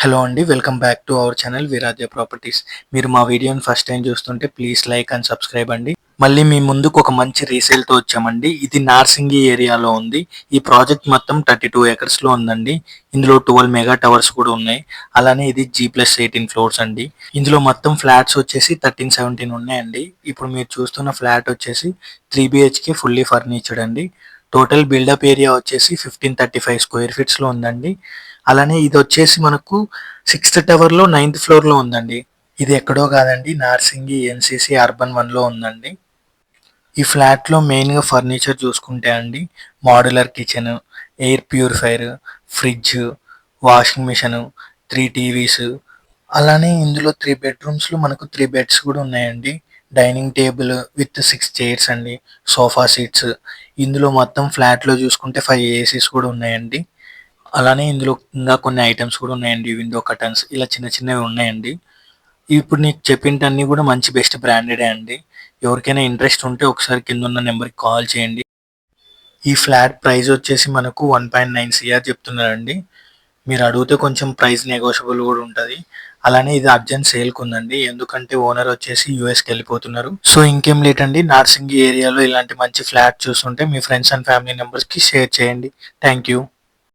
Hello అండి. Welcome back to our channel Viradhya properties. మీరు మా వీడియోని ఫస్ట్ టైం చూస్తుంటే ప్లీజ్ లైక్ అండ్ సబ్స్క్రైబ్ అండి. మళ్ళీ మీ ముందుకు ఒక మంచి రీసేల్‌తో వచ్చామండి. ఇది నార్సింగి ఏరియాలో ఉంది. ఈ ప్రాజెక్ట్ మొత్తం 32 ఎకర్స్‌లో ఉందండి. ఇందులో 12 మెగా టవర్స్ కూడా ఉన్నాయి. అలానే ఇది G+18 ఫ్లోర్స్ అండి. ఇందులో మొత్తం ఫ్లాట్స్ వచ్చేసి 13, 17 ఉన్నాయండి. ఇప్పుడు మీరు చూస్తున్న ఫ్లాట్ వచ్చేసి 3 BHK ఫుల్లీ ఫర్నిచర్డ్ అండి. టోటల్ బిల్డప్ ఏరియా వచ్చేసి 1535 స్క్వేర్ ఫీట్స్‌లో ఉందండి. అలానే ఇదొచ్చేసి మనకు 6థ్ టవర్‌లో 9థ్ ఫ్లోర్‌లో ఉందండి. ఇది ఎక్కడో కాదండి, నార్సింగి ఎన్‌సీసీ అర్బన్ 1లో ఉందండి. ఈ ఫ్లాట్‌లో మెయిన్‌గా ఫర్నిచర్ చూసుకుంటే అండి, modular kitchen, air purifier, fridge, washing machine, 3 TVs, అలానే ఇందులో 3 బెడ్‌రూమ్స్‌లో మనకు 3 బెడ్స్ కూడా ఉన్నాయండి. డైనింగ్ టేబుల్ విత్ 6 చైర్స్ అండి, సోఫా సీట్స్. ఇందులో మొత్తం ఫ్లాట్‌లో చూసుకుంటే 5 ఏసీస్ కూడా ఉన్నాయండి. అలానే ఇందులో ఇంకా కొన్ని ఐటెమ్స్ కూడా ఉన్నాయండి. విండో కర్టన్స్ ఇలా చిన్న చిన్నవి ఉన్నాయండి. ఇప్పుడు నీకు చెప్పింటన్నీ కూడా మంచి బెస్ట్ బ్రాండెడే అండి. ఎవరికైనా ఇంట్రెస్ట్ ఉంటే ఒకసారి కిందున్న నెంబర్‌కి కాల్ చేయండి. ఈ ఫ్లాట్ ప్రైస్ వచ్చేసి మనకు 1.9 సీఆర్ చెప్తున్నారండి. మీరు అడిగితే కొంచెం ప్రైస్ నెగోషియబుల్ కూడా ఉంటది. అలానే ఇది అర్జెంట్ సేల్‌కి ఉందండి. ఎందుకంటే ఓనర్ వచ్చేసి యూఎస్‌కి వెళ్ళిపోతున్నారు. సో ఇంకేం లేటండి, నార్సింగి ఏరియాలో ఇలాంటి మంచి ఫ్లాట్ చూస్తుంటే మీ ఫ్రెండ్స్ అండ్ ఫ్యామిలీ మెంబర్స్‌కి షేర్ చేయండి. Thank you.